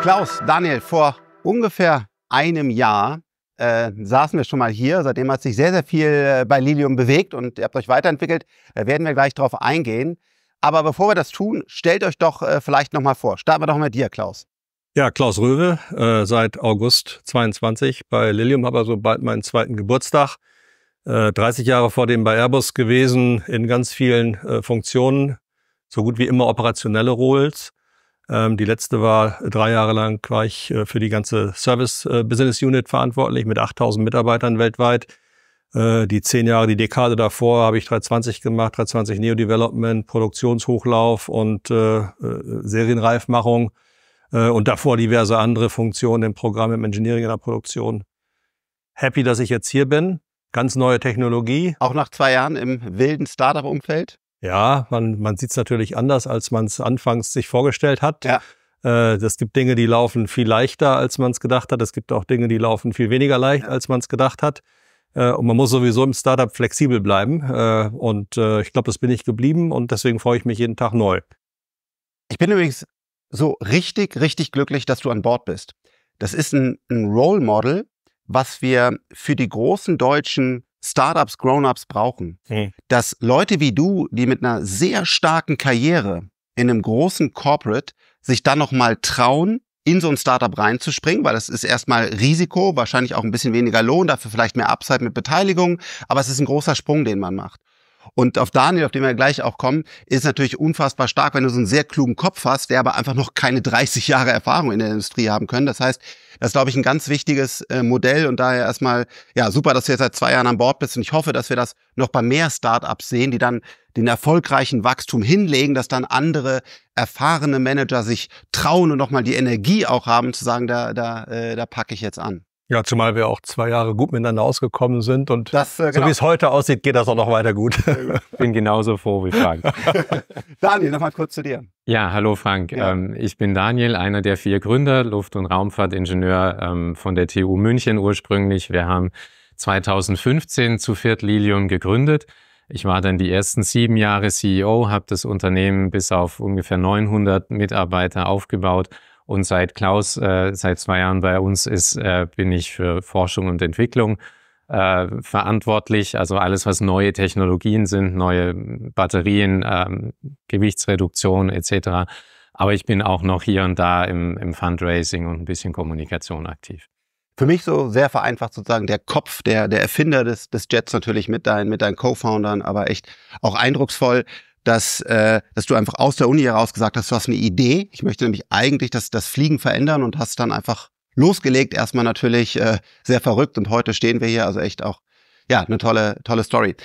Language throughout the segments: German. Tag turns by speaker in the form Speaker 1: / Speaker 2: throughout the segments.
Speaker 1: Klaus, Daniel, vor ungefähr einem Jahr saßen wir schon mal hier. Seitdem hat sich sehr, sehr viel bei Lilium bewegt und ihr habt euch weiterentwickelt. Da werden wir gleich drauf eingehen. Aber bevor wir das tun, stellt euch doch vielleicht noch mal vor. Starten wir doch mit dir, Klaus.
Speaker 2: Ja, Klaus Röwe, seit August 22 bei Lilium, habe also bald meinen zweiten Geburtstag. 30 Jahre vor dem bei Airbus gewesen, in ganz vielen Funktionen, so gut wie immer operationelle Roles. Die letzte war 3 Jahre lang, war ich für die ganze Service Business Unit verantwortlich mit 8000 Mitarbeitern weltweit. Die 10 Jahre, die Dekade davor habe ich 320 gemacht, 320 Neo Development, Produktionshochlauf und Serienreifmachung. Und davor diverse andere Funktionen im Programm, im Engineering, in der Produktion. Happy, dass ich jetzt hier bin. Ganz neue Technologie.
Speaker 1: Auch nach 2 Jahren im wilden Startup-Umfeld?
Speaker 2: Ja, man sieht es natürlich anders, als man es anfangs sich vorgestellt hat.
Speaker 1: Ja.
Speaker 2: Es gibt Dinge, die laufen viel leichter, als man es gedacht hat. Es gibt auch Dinge, die laufen viel weniger leicht, als man es gedacht hat. Und man muss sowieso im Startup flexibel bleiben. Ich glaube, das bin ich geblieben und deswegen freue ich mich jeden Tag neu.
Speaker 1: Ich bin übrigens so richtig glücklich, dass du an Bord bist. Das ist ein Role Model, was wir für die großen deutschen Startups, Grown-ups brauchen. Dass Leute wie du, die mit einer sehr starken Karriere in einem großen Corporate sich dann nochmal trauen, in so ein Startup reinzuspringen, weil das ist erstmal Risiko, wahrscheinlich auch ein bisschen weniger Lohn, dafür vielleicht mehr Upside mit Beteiligung, aber es ist ein großer Sprung, den man macht. Und auf Daniel, auf den wir gleich auch kommen, ist natürlich unfassbar stark, wenn du so einen sehr klugen Kopf hast, der aber einfach noch keine 30 Jahre Erfahrung in der Industrie haben können. Das heißt, das ist, glaube ich, ein ganz wichtiges Modell und daher erstmal, ja, super, dass du jetzt seit 2 Jahren an Bord bist und ich hoffe, dass wir das noch bei mehr Startups sehen, die dann den erfolgreichen Wachstum hinlegen, dass dann andere erfahrene Manager sich trauen und nochmal die Energie auch haben, zu sagen, da packe ich jetzt an.
Speaker 2: Ja, zumal wir auch 2 Jahre gut miteinander ausgekommen sind und
Speaker 1: das,
Speaker 2: so wie es heute aussieht, geht das auch noch weiter gut.
Speaker 3: Ich bin genauso froh wie Frank.
Speaker 1: Daniel, nochmal kurz zu dir.
Speaker 3: Ja, hallo Frank. Ja. Ich bin Daniel, einer der 4 Gründer, Luft- und Raumfahrtingenieur von der TU München ursprünglich. Wir haben 2015 zu viert Lilium gegründet. Ich war dann die ersten 7 Jahre CEO, habe das Unternehmen bis auf ungefähr 900 Mitarbeiter aufgebaut. Und seit Klaus seit 2 Jahren bei uns ist, bin ich für Forschung und Entwicklung verantwortlich. Also alles, was neue Technologien sind, neue Batterien, Gewichtsreduktion etc. Aber ich bin auch noch hier und da im Fundraising und ein bisschen Kommunikation aktiv.
Speaker 1: Für mich so sehr vereinfacht sozusagen der Kopf, der Erfinder des Jets natürlich mit deinen Co-Foundern, aber echt auch eindrucksvoll, dass du einfach aus der Uni heraus gesagt hast, du hast eine Idee. Ich möchte nämlich eigentlich das Fliegen verändern und hast dann einfach losgelegt. Erstmal natürlich sehr verrückt und heute stehen wir hier, also echt auch ja eine tolle Story.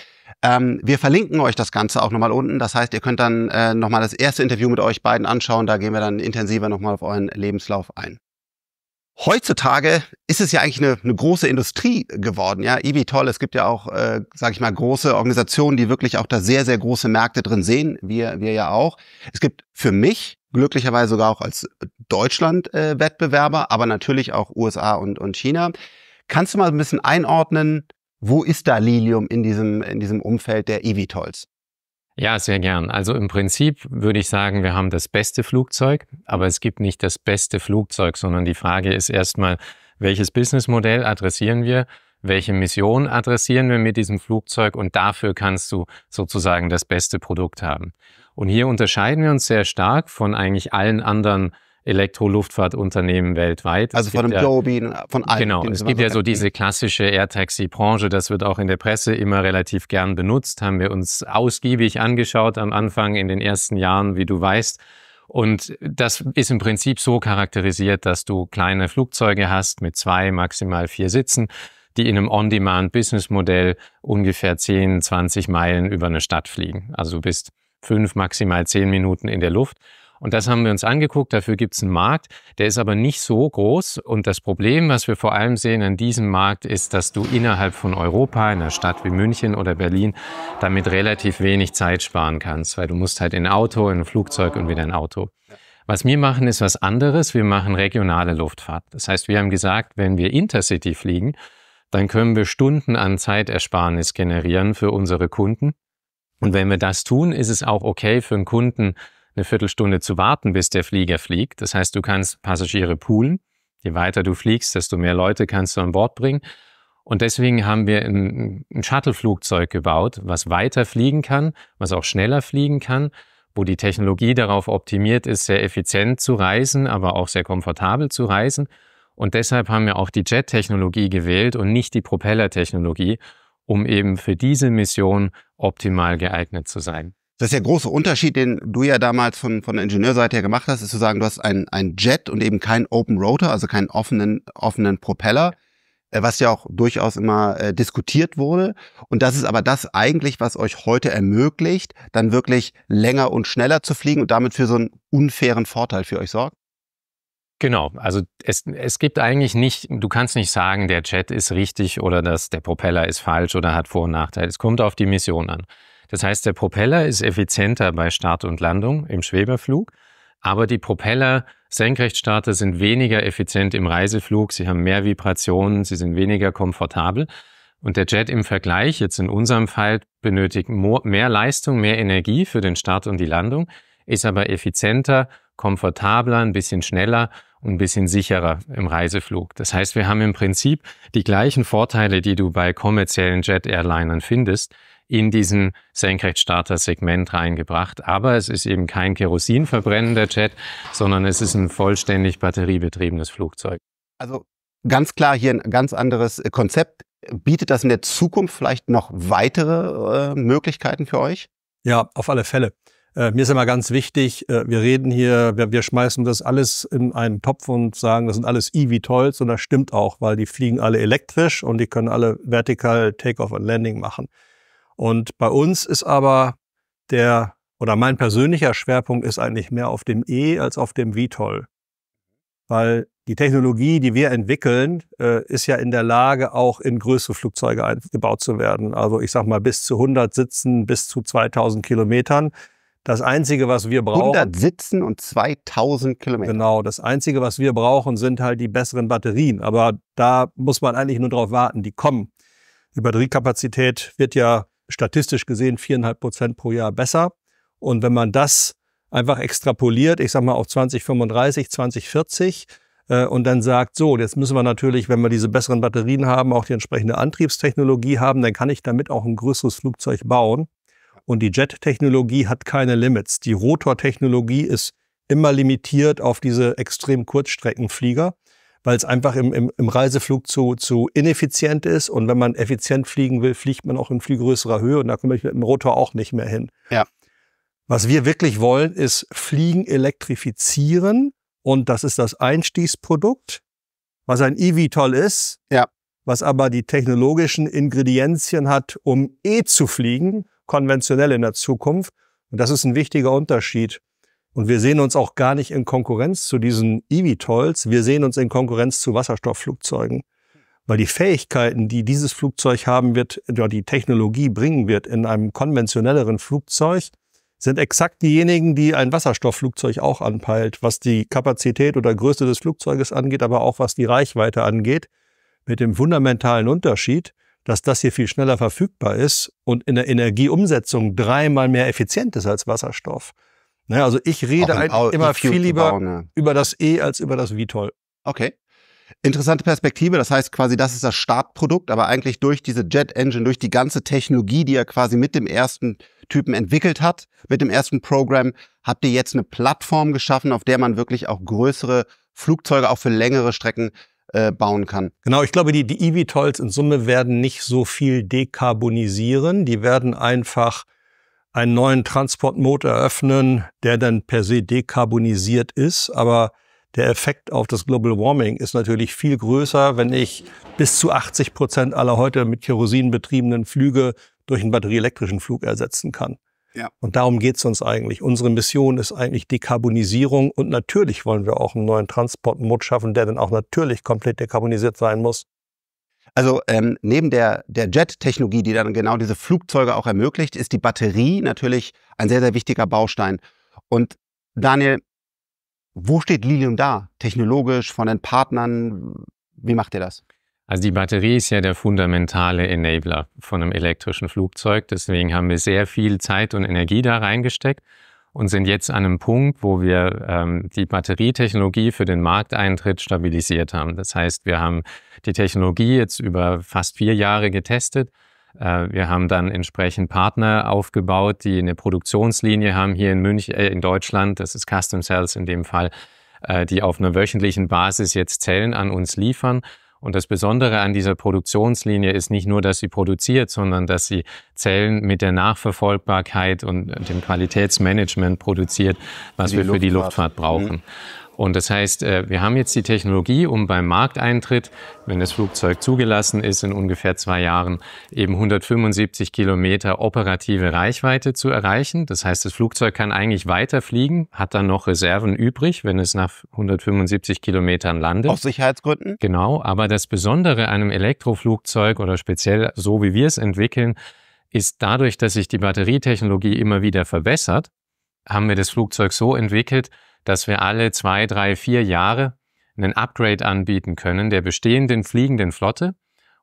Speaker 1: Wir verlinken euch das Ganze auch nochmal unten. Das heißt, ihr könnt dann nochmal das erste Interview mit euch beiden anschauen. Da gehen wir dann intensiver nochmal auf euren Lebenslauf ein. Heutzutage ist es ja eigentlich eine große Industrie geworden, ja, eVTOL. Es gibt ja auch, sage ich mal, große Organisationen, die wirklich auch da sehr, sehr große Märkte drin sehen. Wir ja auch. Es gibt für mich glücklicherweise sogar auch als Deutschland Wettbewerber, aber natürlich auch USA und China. Kannst du mal ein bisschen einordnen, wo ist da Lilium in diesem Umfeld der eVTOLs?
Speaker 3: Ja, sehr gern. Also im Prinzip würde ich sagen, wir haben das beste Flugzeug, aber es gibt nicht das beste Flugzeug, sondern die Frage ist erstmal, welches Businessmodell adressieren wir, welche Mission adressieren wir mit diesem Flugzeug und dafür kannst du sozusagen das beste Produkt haben. Und hier unterscheiden wir uns sehr stark von eigentlich allen anderen Elektroluftfahrtunternehmen weltweit.
Speaker 1: Also von dem Joby, von allen.
Speaker 3: Genau, es gibt ja so diese klassische Air-Taxi-Branche, das wird auch in der Presse immer relativ gern benutzt, haben wir uns ausgiebig angeschaut am Anfang in den ersten Jahren, wie du weißt. Und das ist im Prinzip so charakterisiert, dass du kleine Flugzeuge hast mit 2, maximal 4 Sitzen, die in einem On-Demand-Business-Modell ungefähr 10, 20 Meilen über eine Stadt fliegen. Also du bist 5, maximal 10 Minuten in der Luft. Und das haben wir uns angeguckt, dafür gibt es einen Markt, der ist aber nicht so groß. Und das Problem, was wir vor allem sehen an diesem Markt, ist, dass du innerhalb von Europa, in einer Stadt wie München oder Berlin, damit relativ wenig Zeit sparen kannst, weil du musst halt in ein Auto, in ein Flugzeug und wieder ein Auto. Was wir machen, ist was anderes, wir machen regionale Luftfahrt. Das heißt, wir haben gesagt, wenn wir Intercity fliegen, dann können wir Stunden an Zeitersparnis generieren für unsere Kunden. Und wenn wir das tun, ist es auch okay für einen Kunden, eine Viertelstunde zu warten, bis der Flieger fliegt. Das heißt, du kannst Passagiere poolen. Je weiter du fliegst, desto mehr Leute kannst du an Bord bringen. Und deswegen haben wir ein Shuttle-Flugzeug gebaut, was weiter fliegen kann, was auch schneller fliegen kann, wo die Technologie darauf optimiert ist, sehr effizient zu reisen, aber auch sehr komfortabel zu reisen. Und deshalb haben wir auch die Jet-Technologie gewählt und nicht die Propellertechnologie, um eben für diese Mission optimal geeignet zu sein.
Speaker 1: Das ist der große Unterschied, den du ja damals von der Ingenieurseite her gemacht hast, ist zu sagen, du hast ein Jet und eben keinen Open Rotor, also keinen offenen Propeller, was ja auch durchaus immer diskutiert wurde. Und das ist aber das eigentlich, was euch heute ermöglicht, dann wirklich länger und schneller zu fliegen und damit für so einen unfairen Vorteil für euch sorgt?
Speaker 3: Genau, also es gibt eigentlich nicht, du kannst nicht sagen, der Jet ist richtig oder der Propeller ist falsch oder hat Vor- und Nachteile. Es kommt auf die Mission an. Das heißt, der Propeller ist effizienter bei Start und Landung im Schweberflug, aber die Propeller-Senkrechtstarter sind weniger effizient im Reiseflug, sie haben mehr Vibrationen, sie sind weniger komfortabel. Und der Jet im Vergleich, jetzt in unserem Fall, benötigt mehr Leistung, mehr Energie für den Start und die Landung, ist aber effizienter, komfortabler, ein bisschen schneller und ein bisschen sicherer im Reiseflug. Das heißt, wir haben im Prinzip die gleichen Vorteile, die du bei kommerziellen Jet-Airlinern findest, in diesen Senkrechtstarter-Segment reingebracht. Aber es ist eben kein kerosinverbrennender Jet, sondern es ist ein vollständig batteriebetriebenes Flugzeug.
Speaker 1: Also ganz klar hier ein ganz anderes Konzept. Bietet das in der Zukunft vielleicht noch weitere Möglichkeiten für euch?
Speaker 2: Ja, auf alle Fälle. Mir ist immer ganz wichtig, wir reden hier, wir schmeißen das alles in einen Topf und sagen, das sind alles eVTOLs und das stimmt auch, weil die fliegen alle elektrisch und die können alle vertikal Takeoff und Landing machen. Und bei uns ist aber mein persönlicher Schwerpunkt ist eigentlich mehr auf dem als auf dem VTOL. Weil die Technologie, die wir entwickeln, ist ja in der Lage, auch in größere Flugzeuge eingebaut zu werden. Also ich sag mal bis zu 100 Sitzen, bis zu 2000 Kilometern. Das Einzige, was wir brauchen...
Speaker 1: 100 Sitzen und 2000 Kilometer.
Speaker 2: Genau, das Einzige, was wir brauchen, sind halt die besseren Batterien. Aber da muss man eigentlich nur drauf warten, die kommen. Die Batteriekapazität wird ja statistisch gesehen 4,5% pro Jahr besser. Und wenn man das einfach extrapoliert, ich sag mal auf 2035, 2040 und dann sagt, so, jetzt müssen wir natürlich, wenn wir diese besseren Batterien haben, auch die entsprechende Antriebstechnologie haben, dann kann ich damit auch ein größeres Flugzeug bauen. Und die Jet-Technologie hat keine Limits. Die Rotortechnologie ist immer limitiert auf diese extrem Kurzstreckenflieger, weil es einfach im Reiseflug zu ineffizient ist. Und wenn man effizient fliegen will, fliegt man auch in viel größerer Höhe. Und da komme ich mit dem Rotor auch nicht mehr hin.
Speaker 1: Ja.
Speaker 2: Was wir wirklich wollen, ist Fliegen elektrifizieren. Und das ist das Einstiegsprodukt, was ein eVTOL ist,
Speaker 1: ja,
Speaker 2: was aber die technologischen Ingredienzien hat, um zu fliegen, konventionell in der Zukunft. Und das ist ein wichtiger Unterschied. Und wir sehen uns auch gar nicht in Konkurrenz zu diesen eVTOLs. Wir sehen uns in Konkurrenz zu Wasserstoffflugzeugen. Weil die Fähigkeiten, die dieses Flugzeug haben wird, oder die Technologie bringen wird in einem konventionelleren Flugzeug, sind exakt diejenigen, die ein Wasserstoffflugzeug auch anpeilt, was die Kapazität oder Größe des Flugzeuges angeht, aber auch was die Reichweite angeht, mit dem fundamentalen Unterschied, dass das hier viel schneller verfügbar ist und in der Energieumsetzung 3-mal mehr effizient ist als Wasserstoff. Naja, also ich rede eigentlich immer viel lieber über das als über das VTOL.
Speaker 1: Okay. Interessante Perspektive. Das heißt quasi, das ist das Startprodukt, aber eigentlich durch diese Jet Engine, durch die ganze Technologie, die er quasi mit dem ersten Typen entwickelt hat, mit dem ersten Programm, habt ihr jetzt eine Plattform geschaffen, auf der man wirklich auch größere Flugzeuge auch für längere Strecken bauen kann.
Speaker 2: Genau, ich glaube, die eVTOLs in Summe werden nicht so viel dekarbonisieren. Die werden einfach einen neuen Transportmode eröffnen, der dann per se dekarbonisiert ist. Aber der Effekt auf das Global Warming ist natürlich viel größer, wenn ich bis zu 80% aller heute mit Kerosin betriebenen Flüge durch einen batterieelektrischen Flug ersetzen kann.
Speaker 1: Ja.
Speaker 2: Und darum geht es uns eigentlich. Unsere Mission ist eigentlich Dekarbonisierung und natürlich wollen wir auch einen neuen Transportmode schaffen, der dann auch natürlich komplett dekarbonisiert sein muss.
Speaker 1: Also neben der Jet-Technologie, die dann genau diese Flugzeuge auch ermöglicht, ist die Batterie natürlich ein sehr, sehr wichtiger Baustein. Und Daniel, wo steht Lilium da? Technologisch, von den Partnern? Wie macht ihr das?
Speaker 3: Also die Batterie ist ja der fundamentale Enabler von einem elektrischen Flugzeug. Deswegen haben wir sehr viel Zeit und Energie da reingesteckt. und sind jetzt an einem Punkt, wo wir die Batterietechnologie für den Markteintritt stabilisiert haben. Das heißt, wir haben die Technologie jetzt über fast 4 Jahre getestet. Wir haben dann entsprechend Partner aufgebaut, die eine Produktionslinie haben hier in München, in Deutschland, das ist Custom Cells in dem Fall, die auf einer wöchentlichen Basis jetzt Zellen an uns liefern. Und das Besondere an dieser Produktionslinie ist nicht nur, dass sie produziert, sondern dass sie Zellen mit der Nachverfolgbarkeit und dem Qualitätsmanagement produziert, was wir für die Luftfahrt brauchen. Und das heißt, wir haben jetzt die Technologie, um beim Markteintritt, wenn das Flugzeug zugelassen ist, in ungefähr 2 Jahren eben 175 Kilometer operative Reichweite zu erreichen. Das heißt, das Flugzeug kann eigentlich weiter fliegen, hat dann noch Reserven übrig, wenn es nach 175 Kilometern landet.
Speaker 1: Aus Sicherheitsgründen?
Speaker 3: Genau, aber das Besondere an einem Elektroflugzeug oder speziell so, wie wir es entwickeln, ist dadurch, dass sich die Batterietechnologie immer wieder verbessert, haben wir das Flugzeug so entwickelt, dass wir alle 2, 3, 4 Jahre einen Upgrade anbieten können der bestehenden fliegenden Flotte.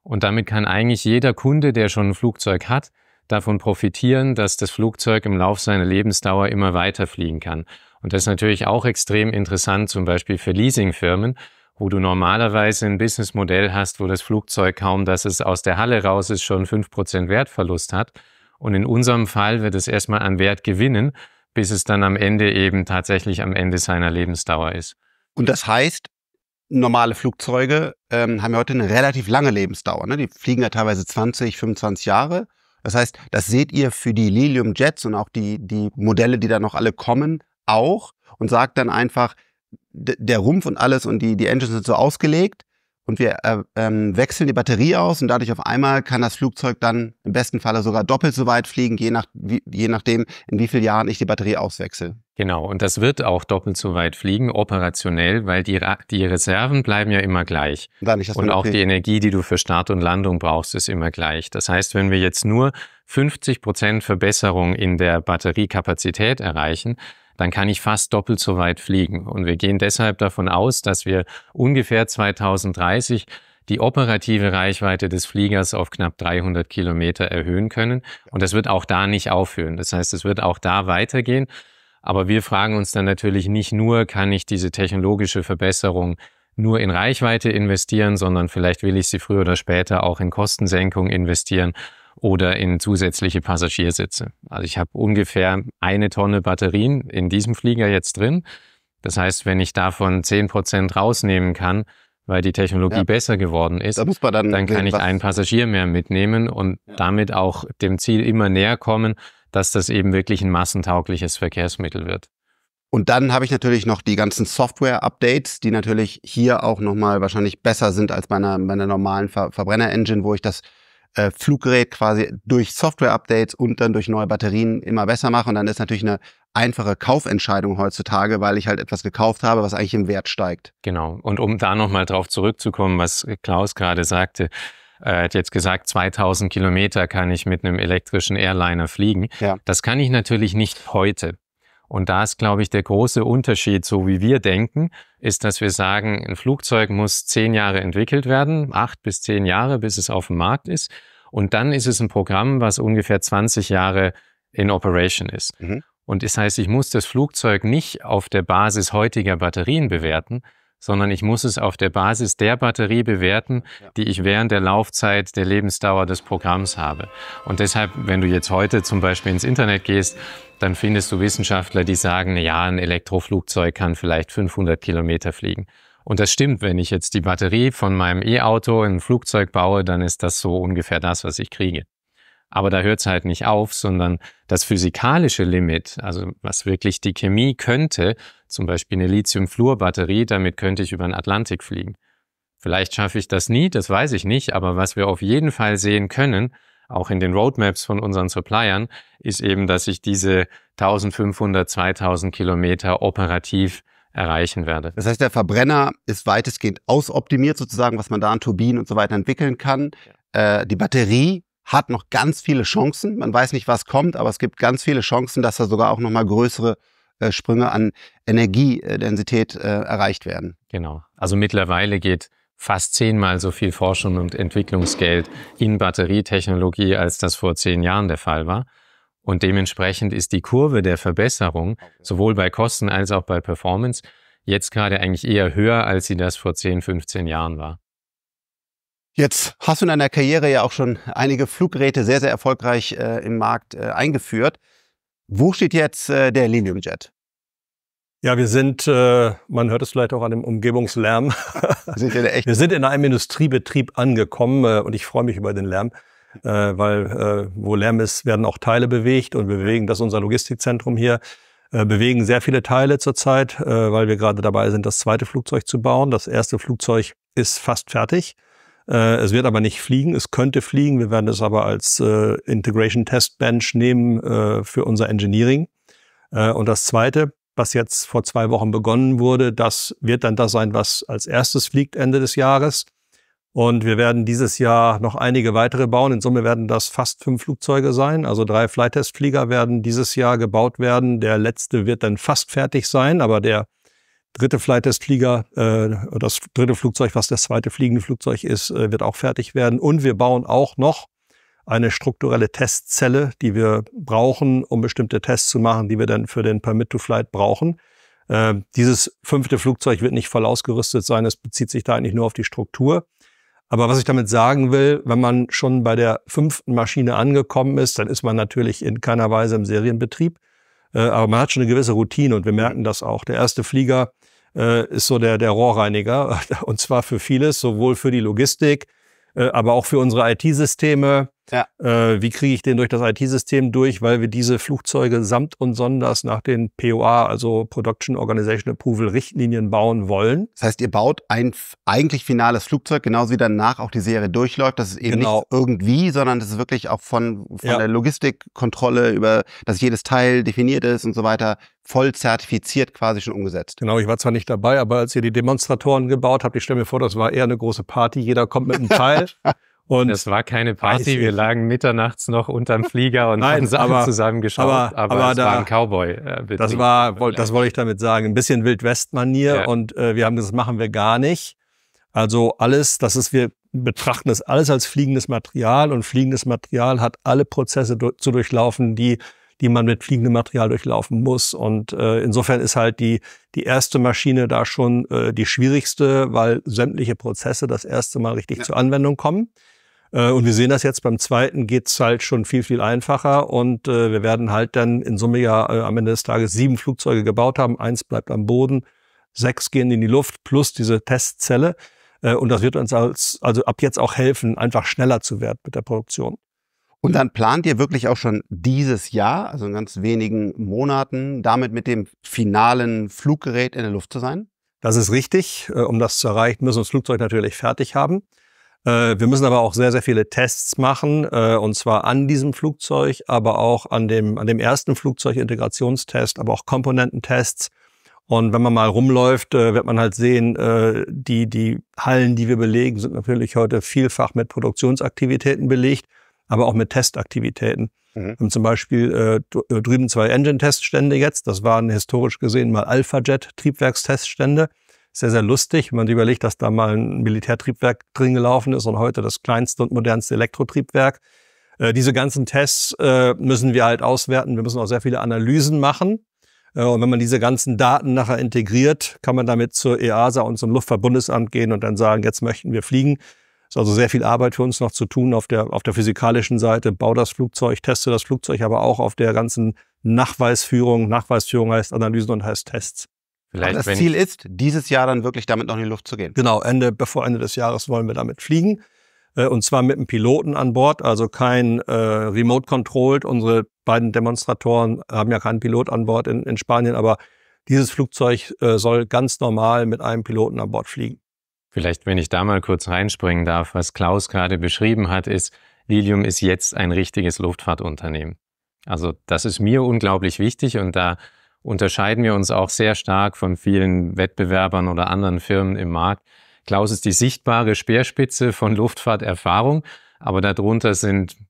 Speaker 3: Und damit kann eigentlich jeder Kunde, der schon ein Flugzeug hat, davon profitieren, dass das Flugzeug im Laufe seiner Lebensdauer immer weiter fliegen kann. Und das ist natürlich auch extrem interessant, zum Beispiel für Leasingfirmen, wo du normalerweise ein Businessmodell hast, wo das Flugzeug kaum, dass es aus der Halle raus ist, schon 5% Wertverlust hat. Und in unserem Fall wird es erstmal an Wert gewinnen, bis es dann am Ende eben tatsächlich am Ende seiner Lebensdauer ist.
Speaker 1: Und das heißt, normale Flugzeuge haben ja heute eine relativ lange Lebensdauer. Ne? Die fliegen ja teilweise 20, 25 Jahre. Das heißt, das seht ihr für die Lilium Jets und auch die Modelle, die da noch alle kommen, auch und sagt dann einfach, der Rumpf und alles und die Engines sind so ausgelegt und wir wechseln die Batterie aus und dadurch auf einmal kann das Flugzeug dann im besten Falle sogar doppelt so weit fliegen, je nachdem, in wie vielen Jahren ich die Batterie auswechsle.
Speaker 3: Genau, und das wird auch doppelt so weit fliegen, operationell, weil die Reserven bleiben ja immer gleich. Und auch die Energie, die du für Start und Landung brauchst, ist immer gleich. Das heißt, wenn wir jetzt nur 50% Verbesserung in der Batteriekapazität erreichen, dann kann ich fast doppelt so weit fliegen. Und wir gehen deshalb davon aus, dass wir ungefähr 2030 die operative Reichweite des Fliegers auf knapp 300 Kilometer erhöhen können. Und das wird auch da nicht aufhören. Das heißt, es wird auch da weitergehen. Aber wir fragen uns dann natürlich nicht nur, kann ich diese technologische Verbesserung nur in Reichweite investieren, sondern vielleicht will ich sie früher oder später auch in Kostensenkung investieren oder in zusätzliche Passagiersitze. Also ich habe ungefähr 1 Tonne Batterien in diesem Flieger jetzt drin. Das heißt, wenn ich davon 10% rausnehmen kann, weil die Technologie besser geworden ist, dann kann ich einen Passagier mehr mitnehmen und damit auch dem Ziel immer näher kommen, dass das eben wirklich ein massentaugliches Verkehrsmittel wird.
Speaker 1: Und dann habe ich natürlich noch die ganzen Software-Updates, die natürlich hier auch nochmal wahrscheinlich besser sind als bei einer normalen Verbrenner-Engine, wo ich das Fluggerät quasi durch Software-Updates und dann durch neue Batterien immer besser mache. Und dann ist natürlich eine einfache Kaufentscheidung heutzutage, weil ich halt etwas gekauft habe, was eigentlich im Wert steigt.
Speaker 3: Genau. Und um da nochmal drauf zurückzukommen, was Klaus gerade sagte, er hat jetzt gesagt, 2000 Kilometer kann ich mit einem elektrischen Airliner fliegen. Ja. Das kann ich natürlich nicht heute. Und da ist, glaube ich, der große Unterschied, so wie wir denken, ist, dass wir sagen, ein Flugzeug muss 10 Jahre entwickelt werden, 8 bis 10 Jahre, bis es auf dem Markt ist. Und dann ist es ein Programm, was ungefähr 20 Jahre in Operation ist. Und das heißt, ich muss das Flugzeug nicht auf der Basis heutiger Batterien bewerten, sondern ich muss es auf der Basis der Batterie bewerten, die ich während der Laufzeit, der Lebensdauer des Programms habe. Und deshalb, wenn du jetzt heute zum Beispiel ins Internet gehst, dann findest du Wissenschaftler, die sagen, ja, ein Elektroflugzeug kann vielleicht 500 Kilometer fliegen. Und das stimmt, wenn ich jetzt die Batterie von meinem E-Auto in ein Flugzeug baue, dann ist das so ungefähr das, was ich kriege. Aber da hört es halt nicht auf, sondern das physikalische Limit, also was wirklich die Chemie könnte, zum Beispiel eine Lithium-Fluor-Batterie, damit könnte ich über den Atlantik fliegen. Vielleicht schaffe ich das nie, das weiß ich nicht, aber was wir auf jeden Fall sehen können, auch in den Roadmaps von unseren Suppliern, ist eben, dass ich diese 1500, 2000 Kilometer operativ erreichen werde.
Speaker 1: Das heißt, der Verbrenner ist weitestgehend ausoptimiert sozusagen, was man da an Turbinen und so weiter entwickeln kann. Die Batterie hat noch ganz viele Chancen. Man weiß nicht, was kommt, aber es gibt ganz viele Chancen, dass da sogar auch nochmal größere Sprünge an Energiedensität erreicht werden.
Speaker 3: Genau. Also mittlerweile geht fast 10-mal so viel Forschung und Entwicklungsgeld in Batterietechnologie, als das vor 10 Jahren der Fall war. Und dementsprechend ist die Kurve der Verbesserung sowohl bei Kosten als auch bei Performance jetzt gerade eigentlich eher höher, als sie das vor 10, 15 Jahren war.
Speaker 1: Jetzt hast du in deiner Karriere ja auch schon einige Fluggeräte sehr, sehr erfolgreich im Markt eingeführt. Wo steht jetzt der Lilium Jet?
Speaker 2: Ja, wir sind, man hört es vielleicht auch an dem Umgebungslärm, wir sind in einem Industriebetrieb angekommen und ich freue mich über den Lärm, weil wo Lärm ist, werden auch Teile bewegt und wir bewegen, das ist unser Logistikzentrum hier, bewegen sehr viele Teile zurzeit, weil wir gerade dabei sind, das zweite Flugzeug zu bauen. Das erste Flugzeug ist fast fertig. Es wird aber nicht fliegen, es könnte fliegen, wir werden es aber als Integration Test Bench nehmen für unser Engineering. Und das zweite, was jetzt vor 2 Wochen begonnen wurde, das wird dann das sein, was als erstes fliegt Ende des Jahres. Und wir werden dieses Jahr noch einige weitere bauen. In Summe werden das fast 5 Flugzeuge sein. Also 3 Flight-Test-Flieger werden dieses Jahr gebaut werden. Der letzte wird dann fast fertig sein, aber der dritte Flight-Test-Flieger, das dritte Flugzeug, was das zweite fliegende Flugzeug ist, wird auch fertig werden. Und wir bauen auch noch eine strukturelle Testzelle, die wir brauchen, um bestimmte Tests zu machen, die wir dann für den Permit to Flight brauchen. Dieses 5. Flugzeug wird nicht voll ausgerüstet sein, es bezieht sich da eigentlich nur auf die Struktur. Aber was ich damit sagen will, wenn man schon bei der 5. Maschine angekommen ist, dann ist man natürlich in keiner Weise im Serienbetrieb. Aber man hat schon eine gewisse Routine und wir merken das auch. Der erste Flieger ist so der Rohrreiniger und zwar für vieles, sowohl für die Logistik, aber auch für unsere IT-Systeme. Ja. Wie kriege ich den durch das IT-System durch, weil wir diese Flugzeuge samt und sonders nach den POA, also Production Organization Approval Richtlinien bauen wollen.
Speaker 1: Das heißt, ihr baut ein eigentlich finales Flugzeug, genauso wie danach auch die Serie durchläuft. Das ist eben nicht irgendwie, sondern das ist wirklich auch von der Logistikkontrolle über, dass jedes Teil definiert ist und so weiter, voll zertifiziert quasi schon umgesetzt.
Speaker 2: Genau, ich war zwar nicht dabei, aber als ihr die Demonstratoren gebaut habt, ich stelle mir vor, das war eher eine große Party, jeder kommt mit einem Teil.
Speaker 3: Und das war keine Party, wir lagen mitternachts noch unterm Flieger und haben Sachen zusammengeschaut, aber es war ein Cowboy-Betrieb.
Speaker 2: Das wollte ich damit sagen, ein bisschen Wild-West-Manier und wir haben gesagt, das machen wir gar nicht. Also alles, wir betrachten das alles als fliegendes Material und fliegendes Material hat alle Prozesse zu durchlaufen, die man mit fliegendem Material durchlaufen muss. Und insofern ist halt die erste Maschine da schon die schwierigste, weil sämtliche Prozesse das erste Mal richtig zur Anwendung kommen. Und wir sehen das jetzt, beim zweiten geht's halt schon viel, viel einfacher. Und wir werden halt dann in Summe am Ende des Tages 7 Flugzeuge gebaut haben. 1 bleibt am Boden, 6 gehen in die Luft plus diese Testzelle. Und das wird uns also ab jetzt auch helfen, einfach schneller zu werden mit der Produktion.
Speaker 1: Und dann plant ihr wirklich auch schon dieses Jahr, also in ganz wenigen Monaten, damit mit dem finalen Fluggerät in der Luft zu sein?
Speaker 2: Das ist richtig. Um das zu erreichen, müssen wir das Flugzeug natürlich fertig haben. Wir müssen aber auch sehr, sehr viele Tests machen, und zwar an diesem Flugzeug, aber auch an dem ersten Flugzeug, Integrationstest, aber auch Komponententests. Und wenn man mal rumläuft, wird man halt sehen, die Hallen, die wir belegen, sind natürlich heute vielfach mit Produktionsaktivitäten belegt, aber auch mit Testaktivitäten. Wir haben zum Beispiel drüben 2 Engine-Teststände jetzt. Das waren historisch gesehen mal Alpha-Jet-Triebwerksteststände. Sehr, sehr lustig, wenn man sich überlegt, dass da mal ein Militärtriebwerk drin gelaufen ist und heute das kleinste und modernste Elektrotriebwerk. Diese ganzen Tests müssen wir halt auswerten. Wir müssen auch sehr viele Analysen machen. Und wenn man diese ganzen Daten nachher integriert, kann man damit zur EASA und zum Luftfahrtbundesamt gehen und dann sagen, jetzt möchten wir fliegen. Ist also sehr viel Arbeit für uns noch zu tun auf der physikalischen Seite. Bau das Flugzeug, teste das Flugzeug, aber auch auf der ganzen Nachweisführung. Nachweisführung heißt Analysen und heißt Tests.
Speaker 1: Aber das Ziel ist, dieses Jahr dann wirklich damit noch in die Luft zu gehen.
Speaker 2: Genau, bevor Ende des Jahres wollen wir damit fliegen. Und zwar mit einem Piloten an Bord, also kein Remote-Controlled. Unsere beiden Demonstratoren haben ja keinen Pilot an Bord in Spanien, aber dieses Flugzeug soll ganz normal mit einem Piloten an Bord fliegen.
Speaker 3: Vielleicht, wenn ich da mal kurz reinspringen darf, was Klaus gerade beschrieben hat, ist, Lilium ist jetzt ein richtiges Luftfahrtunternehmen. Also das ist mir unglaublich wichtig und da unterscheiden wir uns auch sehr stark von vielen Wettbewerbern oder anderen Firmen im Markt. Klaus ist die sichtbare Speerspitze von Luftfahrterfahrung, aber darunter sind ein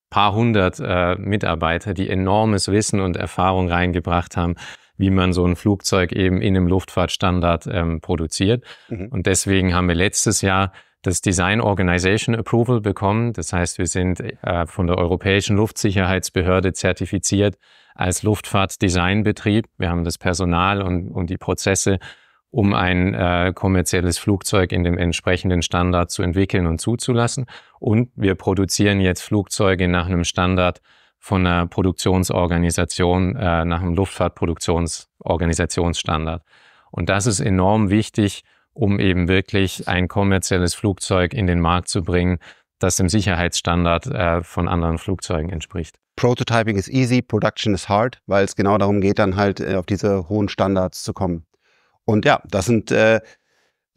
Speaker 3: paar hundert Mitarbeiter, die enormes Wissen und Erfahrung reingebracht haben, wie man so ein Flugzeug eben in einem Luftfahrtstandard produziert. Und deswegen haben wir letztes Jahr das Design Organization Approval bekommen. Das heißt, wir sind von der Europäischen Luftsicherheitsbehörde zertifiziert als Luftfahrtdesignbetrieb. Wir haben das Personal und die Prozesse, um ein kommerzielles Flugzeug in dem entsprechenden Standard zu entwickeln und zuzulassen. Und wir produzieren jetzt Flugzeuge nach einem Standard von einer Produktionsorganisation, nach einem Luftfahrtproduktionsorganisationsstandard. Und das ist enorm wichtig, um eben wirklich ein kommerzielles Flugzeug in den Markt zu bringen, das dem Sicherheitsstandard von anderen Flugzeugen entspricht.
Speaker 1: Prototyping is easy, Production is hard, weil es genau darum geht, dann halt auf diese hohen Standards zu kommen. Und ja, das sind ja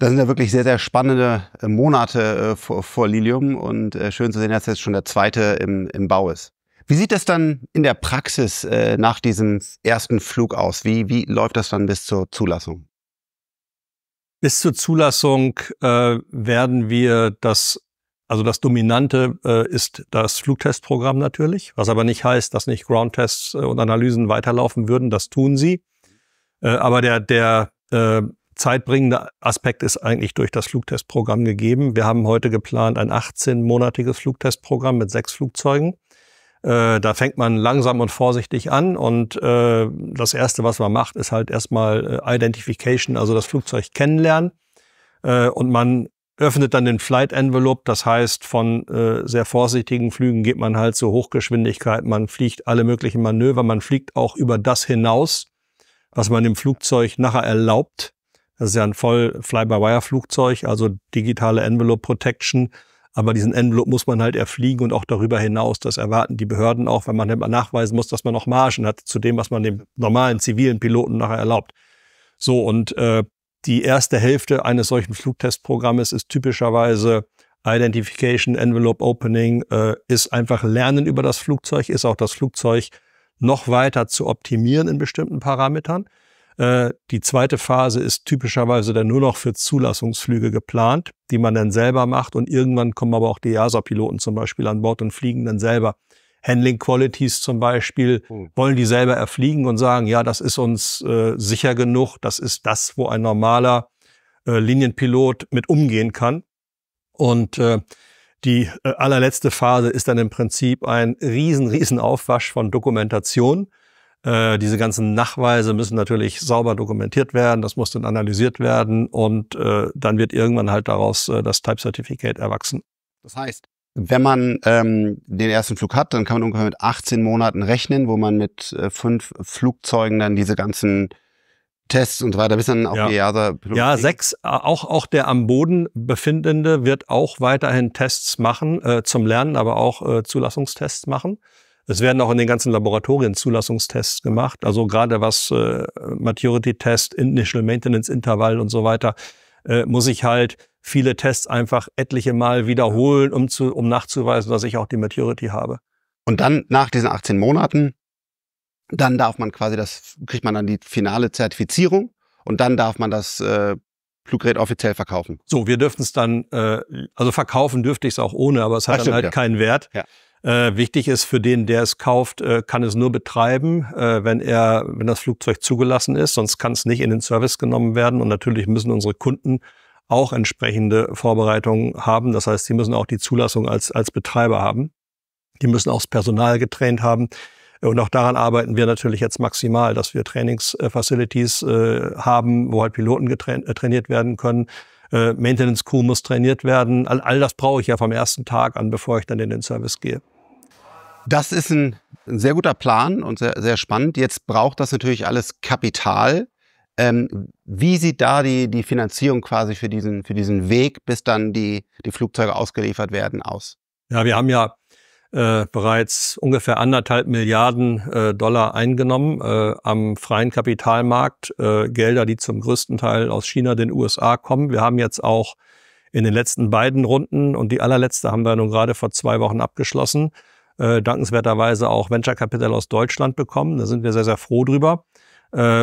Speaker 1: wirklich sehr, sehr spannende Monate vor Lilium und schön zu sehen, dass jetzt schon der zweite im Bau ist. Wie sieht das dann in der Praxis nach diesem ersten Flug aus? Wie läuft das dann bis zur Zulassung?
Speaker 2: Bis zur Zulassung werden wir das Dominante ist das Flugtestprogramm natürlich, was aber nicht heißt, dass nicht Groundtests und Analysen weiterlaufen würden. Das tun sie. Aber der zeitbringende Aspekt ist eigentlich durch das Flugtestprogramm gegeben. Wir haben heute geplant ein 18-monatiges Flugtestprogramm mit 6 Flugzeugen. Da fängt man langsam und vorsichtig an und das Erste, was man macht, ist halt erstmal Identification, also das Flugzeug kennenlernen und man öffnet dann den Flight Envelope, das heißt von sehr vorsichtigen Flügen geht man halt zur Hochgeschwindigkeit, man fliegt alle möglichen Manöver, man fliegt auch über das hinaus, was man dem Flugzeug nachher erlaubt. Das ist ja ein voll Fly-by-Wire-Flugzeug, also digitale Envelope Protection. Aber diesen Envelope muss man halt erfliegen und auch darüber hinaus. Das erwarten die Behörden auch, wenn man nachweisen muss, dass man noch Margen hat zu dem, was man dem normalen zivilen Piloten nachher erlaubt. So, und die erste Hälfte eines solchen Flugtestprogrammes ist typischerweise Identification, Envelope Opening, ist einfach Lernen über das Flugzeug, ist auch das Flugzeug noch weiter zu optimieren in bestimmten Parametern. Die zweite Phase ist typischerweise dann nur noch für Zulassungsflüge geplant, die man dann selber macht und irgendwann kommen aber auch die EASA-Piloten zum Beispiel an Bord und fliegen dann selber. Handling Qualities zum Beispiel wollen die selber erfliegen und sagen, ja, das ist uns sicher genug, das ist das, wo ein normaler Linienpilot mit umgehen kann. Und die allerletzte Phase ist dann im Prinzip ein riesen Aufwasch von Dokumentation. Diese ganzen Nachweise müssen natürlich sauber dokumentiert werden, das muss dann analysiert werden und dann wird irgendwann halt daraus das Type Certificate erwachsen.
Speaker 1: Das heißt, wenn man den ersten Flug hat, dann kann man ungefähr mit 18 Monaten rechnen, wo man mit 5 Flugzeugen dann diese ganzen Tests und so weiter, bis dann auch die EASA.
Speaker 2: Ja, 6. Auch der am Boden befindende wird auch weiterhin Tests machen, zum Lernen, aber auch Zulassungstests machen. Es werden auch in den ganzen Laboratorien Zulassungstests gemacht. Also gerade was Maturity-Test, Initial Maintenance Intervall und so weiter, muss ich halt viele Tests einfach etliche Mal wiederholen, um nachzuweisen, dass ich auch die Maturity habe.
Speaker 1: Und dann nach diesen 18 Monaten, dann darf man quasi kriegt man dann die finale Zertifizierung und dann darf man das Fluggerät offiziell verkaufen.
Speaker 2: So, wir dürften es dann, also verkaufen dürfte ich es auch ohne, aber es hat dann halt keinen Wert. Ja. Wichtig ist für den, der es kauft, kann es nur betreiben, wenn das Flugzeug zugelassen ist, sonst kann es nicht in den Service genommen werden. Und natürlich müssen unsere Kunden auch entsprechende Vorbereitungen haben. Das heißt, sie müssen auch die Zulassung als Betreiber haben. Die müssen auch das Personal getraint haben. Und auch daran arbeiten wir natürlich jetzt maximal, dass wir Trainingsfacilities haben, wo halt Piloten trainiert werden können. Maintenance Crew muss trainiert werden. All das brauche ich ja vom ersten Tag an, bevor ich dann in den Service gehe.
Speaker 1: Das ist ein sehr guter Plan und sehr, sehr spannend. Jetzt braucht das natürlich alles Kapital. Wie sieht da die Finanzierung quasi für diesen Weg, bis dann die Flugzeuge ausgeliefert werden, aus?
Speaker 2: Ja, wir haben ja bereits ungefähr 1,5 Milliarden Dollar eingenommen am freien Kapitalmarkt. Gelder, die zum größten Teil aus China, den USA kommen. Wir haben jetzt auch in den letzten beiden Runden und die allerletzte haben wir nun gerade vor 2 Wochen abgeschlossen, dankenswerterweise auch Venture Capital aus Deutschland bekommen. Da sind wir sehr, sehr froh drüber.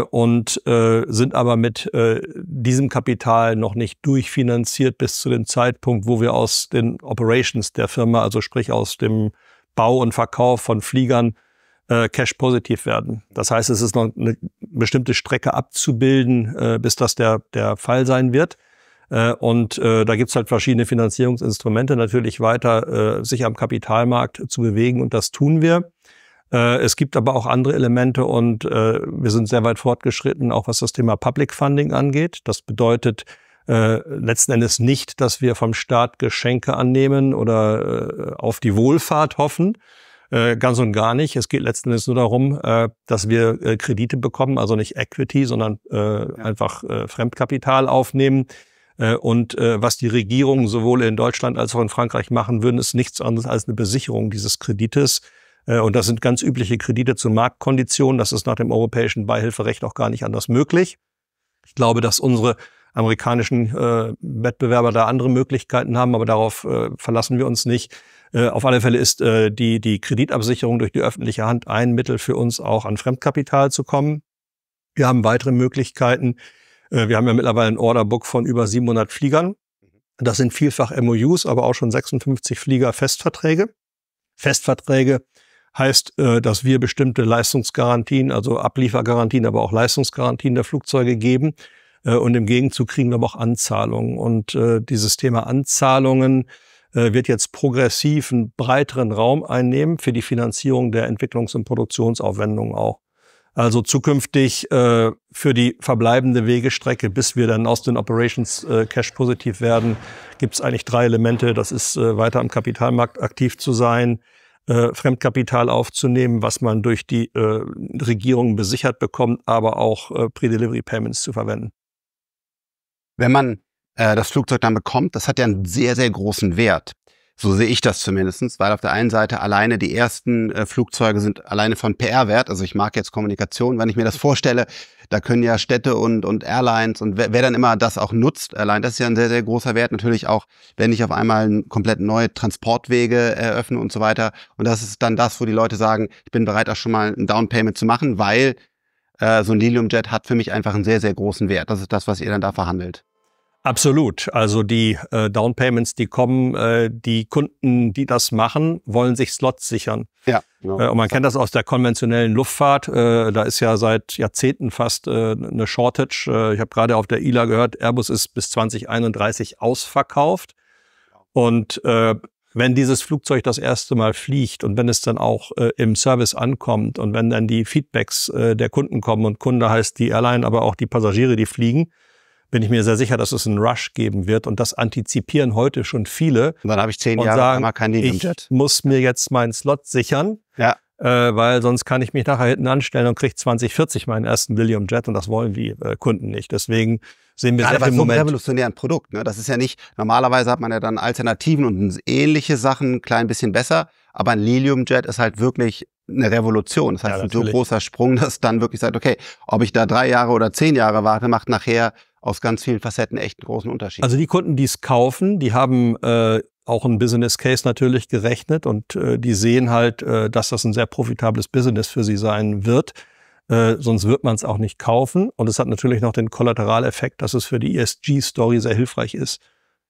Speaker 2: Und sind aber mit diesem Kapital noch nicht durchfinanziert bis zu dem Zeitpunkt, wo wir aus den Operations der Firma, also sprich aus dem Bau und Verkauf von Fliegern, cash-positiv werden. Das heißt, es ist noch eine bestimmte Strecke abzubilden, bis das der Fall sein wird. Da gibt's halt verschiedene Finanzierungsinstrumente, natürlich weiter sich am Kapitalmarkt zu bewegen, und das tun wir. Es gibt aber auch andere Elemente, und wir sind sehr weit fortgeschritten, auch was das Thema Public Funding angeht. Das bedeutet letzten Endes nicht, dass wir vom Staat Geschenke annehmen oder auf die Wohlfahrt hoffen. Ganz und gar nicht. Es geht letzten Endes nur darum, dass wir Kredite bekommen, also nicht Equity, sondern einfach Fremdkapital aufnehmen. Was die Regierungen sowohl in Deutschland als auch in Frankreich machen würden, ist nichts anderes als eine Besicherung dieses Kredites. Und das sind ganz übliche Kredite zu Marktkonditionen. Das ist nach dem europäischen Beihilferecht auch gar nicht anders möglich. Ich glaube, dass unsere amerikanischen Wettbewerber da andere Möglichkeiten haben, aber darauf verlassen wir uns nicht. Auf alle Fälle ist die Kreditabsicherung durch die öffentliche Hand ein Mittel für uns, auch an Fremdkapital zu kommen. Wir haben weitere Möglichkeiten. Wir haben ja mittlerweile ein Orderbook von über 700 Fliegern. Das sind vielfach MOUs, aber auch schon 56 Flieger Festverträge. Festverträge heißt, dass wir bestimmte Leistungsgarantien, also Abliefergarantien, aber auch Leistungsgarantien der Flugzeuge geben. Und im Gegenzug kriegen wir aber auch Anzahlungen. Und dieses Thema Anzahlungen wird jetzt progressiv einen breiteren Raum einnehmen für die Finanzierung der Entwicklungs- und Produktionsaufwendungen auch. Also zukünftig für die verbleibende Wegestrecke, bis wir dann aus den Operations Cash positiv werden, gibt es eigentlich 3 Elemente. Das ist weiter am Kapitalmarkt aktiv zu sein, Fremdkapital aufzunehmen, was man durch die Regierung besichert bekommt, aber auch Pre-Delivery Payments zu verwenden.
Speaker 1: Wenn man das Flugzeug dann bekommt, das hat ja einen sehr, sehr großen Wert. So sehe ich das zumindest, weil auf der einen Seite alleine die ersten Flugzeuge sind alleine von PR-Wert. Also ich mag jetzt Kommunikation. Wenn ich mir das vorstelle, da können ja Städte und Airlines und wer dann immer das auch nutzt, allein das ist ja ein sehr, sehr großer Wert. Natürlich auch, wenn ich auf einmal komplett neue Transportwege eröffne und so weiter. Und das ist dann das, wo die Leute sagen, ich bin bereit, auch schon mal ein Downpayment zu machen, weil so ein Liliumjet hat für mich einfach einen sehr, sehr großen Wert. Das ist das, was ihr dann da verhandelt.
Speaker 2: Absolut. Also die Downpayments, die kommen, die Kunden, die das machen, wollen sich Slots sichern.
Speaker 1: Ja, genau.
Speaker 2: Und man kennt das aus der konventionellen Luftfahrt. Da ist ja seit Jahrzehnten fast eine Shortage. Ich habe gerade auf der ILA gehört, Airbus ist bis 2031 ausverkauft. Und wenn dieses Flugzeug das erste Mal fliegt und wenn es dann auch im Service ankommt und wenn dann die Feedbacks der Kunden kommen, und Kunde heißt die Airline, aber auch die Passagiere, die fliegen, bin ich mir sehr sicher, dass es einen Rush geben wird. Und das antizipieren heute schon viele.
Speaker 1: Und dann habe ich 10 Jahre
Speaker 2: sagen,
Speaker 1: mal kein Liliumjet.
Speaker 2: Ich muss mir jetzt meinen Slot sichern,
Speaker 1: ja.
Speaker 2: Weil sonst kann ich mich nachher hinten anstellen und kriege 2040 meinen ersten Liliumjet. Und das wollen die Kunden nicht. Deswegen sehen wir
Speaker 1: gerade
Speaker 2: sehr
Speaker 1: bei
Speaker 2: im
Speaker 1: so einem
Speaker 2: Moment
Speaker 1: revolutionären Produkt. Ne? Das ist ja nicht, normalerweise hat man ja dann Alternativen und ähnliche Sachen ein klein bisschen besser. Aber ein Liliumjet ist halt wirklich eine Revolution. Das heißt,
Speaker 2: Ja,
Speaker 1: ein so großer Sprung, dass dann wirklich sagt, okay, ob ich da 3 Jahre oder 10 Jahre warte, macht nachher aus ganz vielen Facetten echt einen großen Unterschied.
Speaker 2: Also die Kunden, die es kaufen, die haben auch einen Business Case natürlich gerechnet, und die sehen halt, dass das ein sehr profitables Business für sie sein wird. Sonst wird man es auch nicht kaufen. Und es hat natürlich noch den Kollateraleffekt, dass es für die ESG-Story sehr hilfreich ist.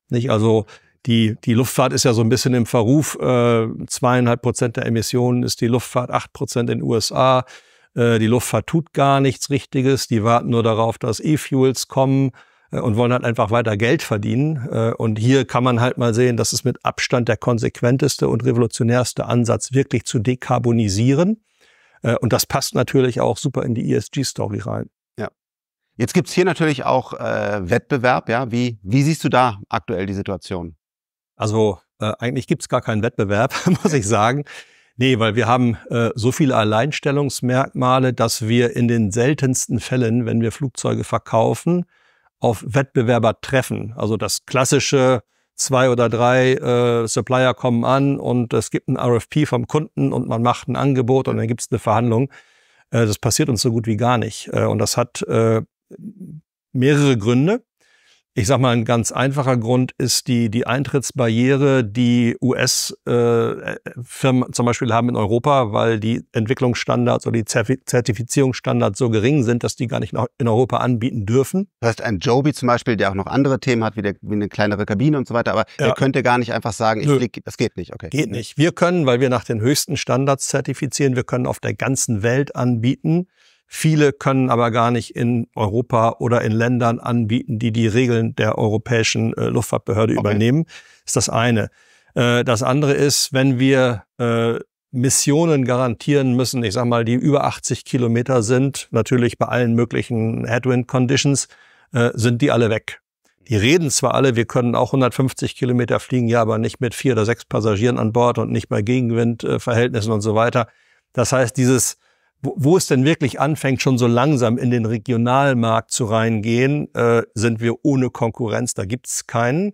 Speaker 2: Nicht? Also die Luftfahrt ist ja so ein bisschen im Verruf. 2,5% der Emissionen ist die Luftfahrt, 8% in den USA. Die Luftfahrt tut gar nichts Richtiges. Die warten nur darauf, dass E-Fuels kommen und wollen halt einfach weiter Geld verdienen. Und hier kann man halt mal sehen, dass es mit Abstand der konsequenteste und revolutionärste Ansatz wirklich zu dekarbonisieren. Und das passt natürlich auch super in die ESG-Story rein.
Speaker 1: Ja. Jetzt gibt's hier natürlich auch Wettbewerb. Ja, wie siehst du da aktuell die Situation?
Speaker 2: Also eigentlich gibt's gar keinen Wettbewerb, muss ich sagen. Nee, weil wir haben so viele Alleinstellungsmerkmale, dass wir in den seltensten Fällen, wenn wir Flugzeuge verkaufen, auf Wettbewerber treffen. Also das klassische 2 oder 3 Supplier kommen an und es gibt ein RFP vom Kunden und man macht ein Angebot und dann gibt es eine Verhandlung. Das passiert uns so gut wie gar nicht. Und das hat mehrere Gründe. Ich sag mal, ein ganz einfacher Grund ist die Eintrittsbarriere, die US-Firmen zum Beispiel haben in Europa, weil die Entwicklungsstandards oder die Zertifizierungsstandards so gering sind, dass die gar nicht in Europa anbieten dürfen.
Speaker 1: Das heißt, ein Joby zum Beispiel, der auch noch andere Themen hat, wie eine kleinere Kabine und so weiter, aber der könnte gar nicht einfach sagen, ich fliege, das geht nicht. Okay.
Speaker 2: Geht nicht. Wir können, weil wir nach den höchsten Standards zertifizieren, wir können auf der ganzen Welt anbieten. Viele können aber gar nicht in Europa oder in Ländern anbieten, die die Regeln der europäischen Luftfahrtbehörde übernehmen. Ist das eine. Das andere ist, wenn wir Missionen garantieren müssen, ich sag mal, die über 80 Kilometer sind, natürlich bei allen möglichen Headwind-Conditions, sind die alle weg. Die reden zwar alle, wir können auch 150 Kilometer fliegen, ja, aber nicht mit 4 oder 6 Passagieren an Bord und nicht bei Gegenwindverhältnissen und so weiter. Das heißt, wo es denn wirklich anfängt, schon so langsam in den Regionalmarkt zu reingehen, sind wir ohne Konkurrenz. Da gibt's keinen.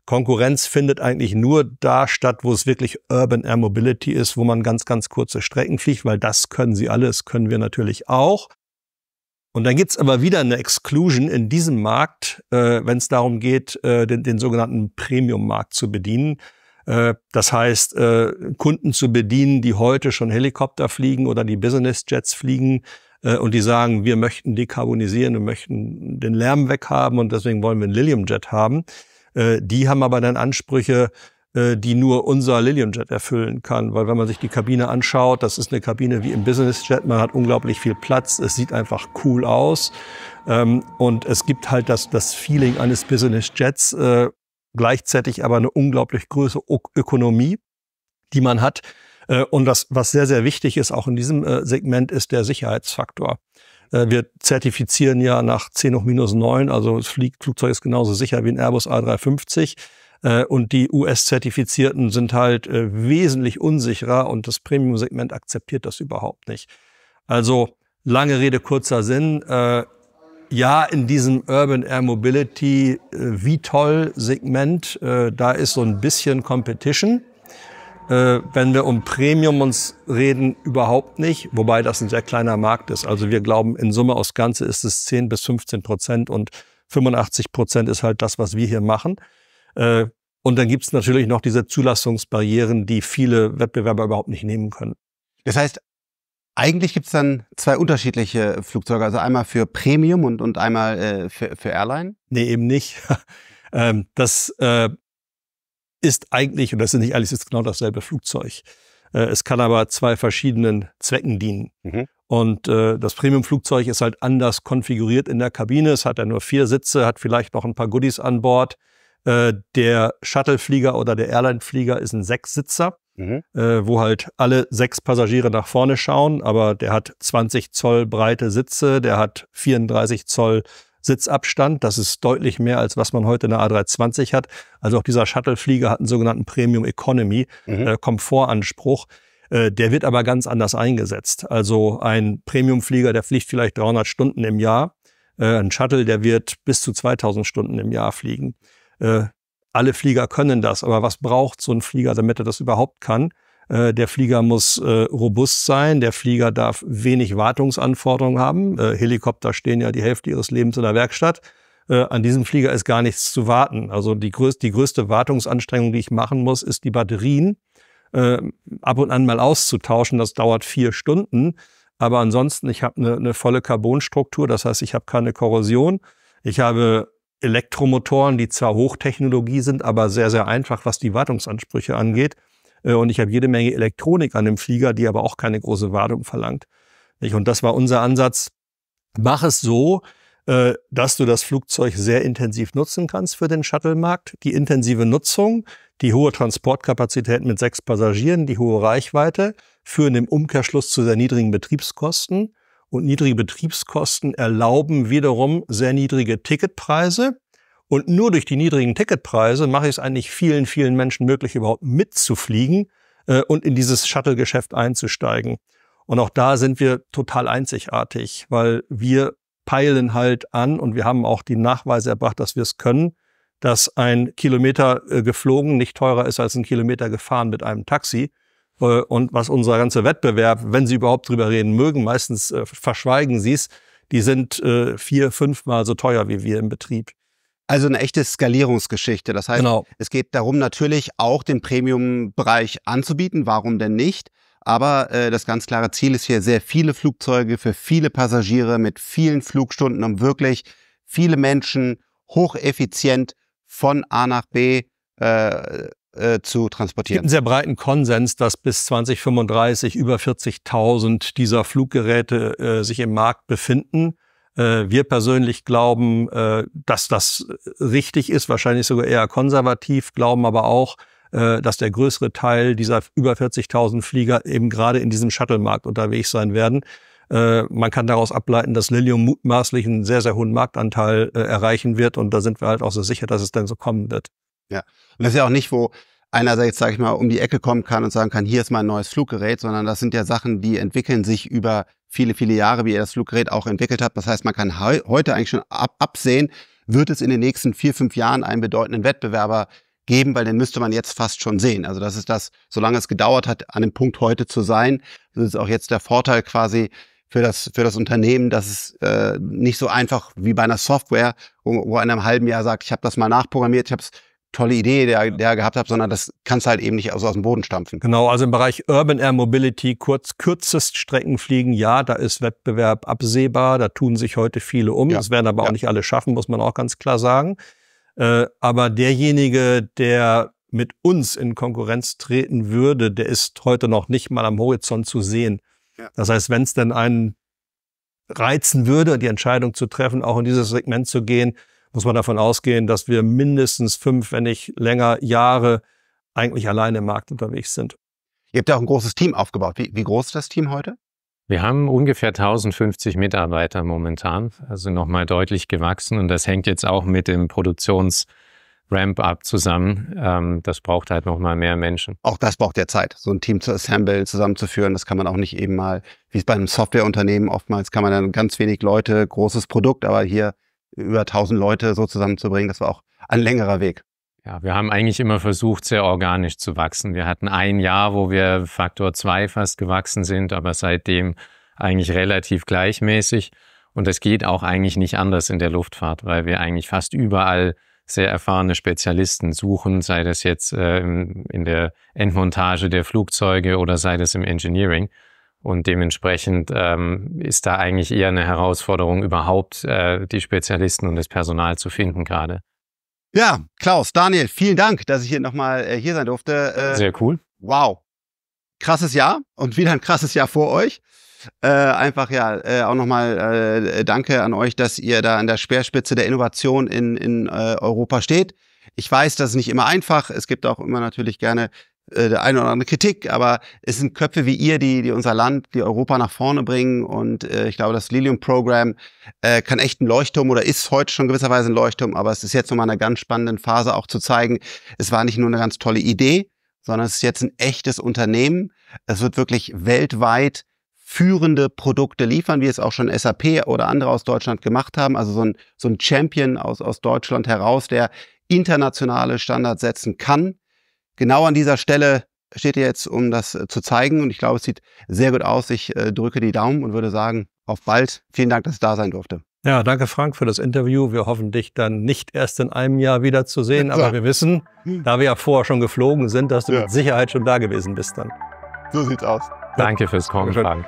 Speaker 2: Konkurrenz findet eigentlich nur da statt, wo es wirklich Urban Air Mobility ist, wo man ganz, ganz kurze Strecken fliegt, weil das können sie alle, das können wir natürlich auch. Und dann gibt's aber wieder eine Exclusion in diesem Markt, wenn es darum geht, den sogenannten Premium-Markt zu bedienen. Das heißt, Kunden zu bedienen, die heute schon Helikopter fliegen oder die Business-Jets fliegen und die sagen, wir möchten dekarbonisieren, wir möchten den Lärm weghaben und deswegen wollen wir einen Lilium-Jet haben. Die haben aber dann Ansprüche, die nur unser Lilium-Jet erfüllen kann. Weil wenn man sich die Kabine anschaut, das ist eine Kabine wie im Business-Jet, man hat unglaublich viel Platz, es sieht einfach cool aus und es gibt halt das Feeling eines Business-Jets, gleichzeitig aber eine unglaublich große Ökonomie, die man hat. Und was sehr, sehr wichtig ist, auch in diesem Segment, ist der Sicherheitsfaktor. Wir zertifizieren ja nach 10⁻⁹, also das Flugzeug ist genauso sicher wie ein Airbus A350. Und die US-Zertifizierten sind halt wesentlich unsicherer und das Premium-Segment akzeptiert das überhaupt nicht. Also lange Rede, kurzer Sinn. Ja, in diesem Urban Air Mobility VTOL-Segment, da ist so ein bisschen Competition. Wenn wir um Premium uns reden, überhaupt nicht, wobei das ein sehr kleiner Markt ist. Also wir glauben, in Summe aufs Ganze ist es 10–15% und 85% ist halt das, was wir hier machen. Und dann gibt's natürlich noch diese Zulassungsbarrieren, die viele Wettbewerber überhaupt nicht nehmen können.
Speaker 1: Das heißt, eigentlich gibt's dann zwei unterschiedliche Flugzeuge, also einmal für Premium und einmal für Airline?
Speaker 2: Nee, eben nicht. Das ist eigentlich, und das ist nicht alles, ist genau dasselbe Flugzeug. Es kann aber zwei verschiedenen Zwecken dienen. Mhm. Und das Premium-Flugzeug ist halt anders konfiguriert in der Kabine. Es hat ja nur 4 Sitze, hat vielleicht noch ein paar Goodies an Bord. Der Shuttle-Flieger oder der Airline-Flieger ist ein 6-Sitzer, wo halt alle 6 Passagiere nach vorne schauen. Aber der hat 20 Zoll breite Sitze, der hat 34 Zoll Sitzabstand. Das ist deutlich mehr, als was man heute in der A320 hat. Also auch dieser Shuttle-Flieger hat einen sogenannten Premium Economy Komfortanspruch. Der wird aber ganz anders eingesetzt. Also ein Premium-Flieger, der fliegt vielleicht 300 Stunden im Jahr. Ein Shuttle, der wird bis zu 2000 Stunden im Jahr fliegen. Alle Flieger können das, aber was braucht so ein Flieger, damit er das überhaupt kann? Der Flieger muss robust sein, der Flieger darf wenig Wartungsanforderungen haben. Helikopter stehen ja die Hälfte ihres Lebens in der Werkstatt. An diesem Flieger ist gar nichts zu warten. Also die größte Wartungsanstrengung, die ich machen muss, ist die Batterien ab und an mal auszutauschen. Das dauert 4 Stunden. Aber ansonsten, ich habe eine volle Carbonstruktur, das heißt, ich habe keine Korrosion. Ich habe Elektromotoren, die zwar Hochtechnologie sind, aber sehr, sehr einfach, was die Wartungsansprüche angeht. Und ich habe jede Menge Elektronik an dem Flieger, die aber auch keine große Wartung verlangt. Und das war unser Ansatz. Mach es so, dass du das Flugzeug sehr intensiv nutzen kannst für den Shuttle-Markt. Die intensive Nutzung, die hohe Transportkapazität mit 6 Passagieren, die hohe Reichweite führen im Umkehrschluss zu sehr niedrigen Betriebskosten. Und niedrige Betriebskosten erlauben wiederum sehr niedrige Ticketpreise. Und nur durch die niedrigen Ticketpreise mache ich es eigentlich vielen, vielen Menschen möglich, überhaupt mitzufliegen und in dieses Shuttle-Geschäft einzusteigen. Und auch da sind wir total einzigartig, weil wir peilen halt an und wir haben auch die Nachweise erbracht, dass wir es können, dass ein Kilometer geflogen nicht teurer ist als ein Kilometer gefahren mit einem Taxi. Und was unser ganzer Wettbewerb, wenn Sie überhaupt drüber reden mögen, meistens verschweigen Sie es, die sind 4–5 Mal so teuer wie wir im Betrieb.
Speaker 1: Also eine echte Skalierungsgeschichte. Das heißt, genau. Es geht darum, natürlich auch den Premium-Bereich anzubieten. Warum denn nicht? Aber das ganz klare Ziel ist hier, sehr viele Flugzeuge für viele Passagiere mit vielen Flugstunden, um wirklich viele Menschen hocheffizient von A nach B zu
Speaker 2: Es
Speaker 1: transportieren.
Speaker 2: gibt einen sehr breiten Konsens, dass bis 2035 über 40.000 dieser Fluggeräte sich im Markt befinden. Wir persönlich glauben, dass das richtig ist, wahrscheinlich sogar eher konservativ, glauben aber auch, dass der größere Teil dieser über 40.000 Flieger eben gerade in diesem Shuttle-Markt unterwegs sein werden. Man kann daraus ableiten, dass Lilium mutmaßlich einen sehr, sehr hohen Marktanteil erreichen wird. Und da sind wir halt auch so sicher, dass es dann so kommen wird.
Speaker 1: Ja, und das ist ja auch nicht, wo einer jetzt, sage ich mal, um die Ecke kommen kann und sagen kann, hier ist mein neues Fluggerät, sondern das sind ja Sachen, die entwickeln sich über viele, viele Jahre, wie ihr das Fluggerät auch entwickelt habt. Das heißt, man kann heute eigentlich schon absehen, wird es in den nächsten 4, 5 Jahren einen bedeutenden Wettbewerber geben, weil den müsste man jetzt fast schon sehen. Also das ist das, solange es gedauert hat, an dem Punkt heute zu sein, das ist auch jetzt der Vorteil quasi für das Unternehmen, dass es nicht so einfach wie bei einer Software, wo einer im halben Jahr sagt, ich habe das mal nachprogrammiert, ich habe es tolle Idee, der gehabt hat, sondern das kannst du halt eben nicht aus dem Boden stampfen.
Speaker 2: Genau, also im Bereich Urban Air Mobility, kürzest Streckenfliegen, ja, da ist Wettbewerb absehbar, da tun sich heute viele um. Das werden aber auch nicht alle schaffen, muss man auch ganz klar sagen. Aber derjenige, der mit uns in Konkurrenz treten würde, der ist heute noch nicht mal am Horizont zu sehen. Ja. Das heißt, wenn es denn einen reizen würde, die Entscheidung zu treffen, auch in dieses Segment zu gehen, muss man davon ausgehen, dass wir mindestens 5, wenn nicht länger, Jahre eigentlich alleine im Markt unterwegs sind.
Speaker 1: Ihr habt ja auch ein großes Team aufgebaut. Wie groß ist das Team heute?
Speaker 3: Wir haben ungefähr 1050 Mitarbeiter momentan, also nochmal deutlich gewachsen. Und das hängt jetzt auch mit dem Produktions-Ramp-up zusammen. Das braucht halt nochmal mehr Menschen.
Speaker 1: Auch das braucht ja Zeit, so ein Team zu assemblen, zusammenzuführen. Das kann man auch nicht eben mal, wie es bei einem Softwareunternehmen oftmals, kann man dann ganz wenig Leute, großes Produkt, aber hier über 1000 Leute so zusammenzubringen, das war auch ein längerer Weg.
Speaker 3: Ja, wir haben eigentlich immer versucht, sehr organisch zu wachsen. Wir hatten ein Jahr, wo wir Faktor 2 fast gewachsen sind, aber seitdem eigentlich relativ gleichmäßig. Und es geht auch eigentlich nicht anders in der Luftfahrt, weil wir eigentlich fast überall sehr erfahrene Spezialisten suchen, sei das jetzt in der Endmontage der Flugzeuge oder sei das im Engineering. Und dementsprechend ist da eigentlich eher eine Herausforderung, überhaupt die Spezialisten und das Personal zu finden gerade.
Speaker 1: Ja, Klaus, Daniel, vielen Dank, dass ich hier nochmal hier sein durfte.
Speaker 3: Sehr cool.
Speaker 1: Wow. Krasses Jahr und wieder ein krasses Jahr vor euch. Einfach ja auch nochmal danke an euch, dass ihr da an der Speerspitze der Innovation in Europa steht. Ich weiß, das ist nicht immer einfach. Es gibt auch immer natürlich gerne der eine oder andere Kritik, aber es sind Köpfe wie ihr, die unser Land, die Europa nach vorne bringen. Und ich glaube, das Lilium-Programm kann echt ein Leuchtturm oder ist heute schon gewisserweise ein Leuchtturm, aber es ist jetzt nochmal eine ganz spannende Phase auch zu zeigen, es war nicht nur eine ganz tolle Idee, sondern es ist jetzt ein echtes Unternehmen. Es wird wirklich weltweit führende Produkte liefern, wie es auch schon SAP oder andere aus Deutschland gemacht haben. Also so ein Champion aus Deutschland heraus, der internationale Standards setzen kann. Genau an dieser Stelle steht ihr jetzt, um das zu zeigen. Und ich glaube, es sieht sehr gut aus. Ich drücke die Daumen und würde sagen, auf bald. Vielen Dank, dass ich da sein durfte.
Speaker 2: Ja, danke Frank für das Interview. Wir hoffen, dich dann nicht erst in einem Jahr wieder zu sehen. Aber wir wissen, da wir ja vorher schon geflogen sind, dass du mit Sicherheit schon da gewesen bist dann.
Speaker 1: So sieht's aus.
Speaker 3: Danke fürs Kommen, Frank.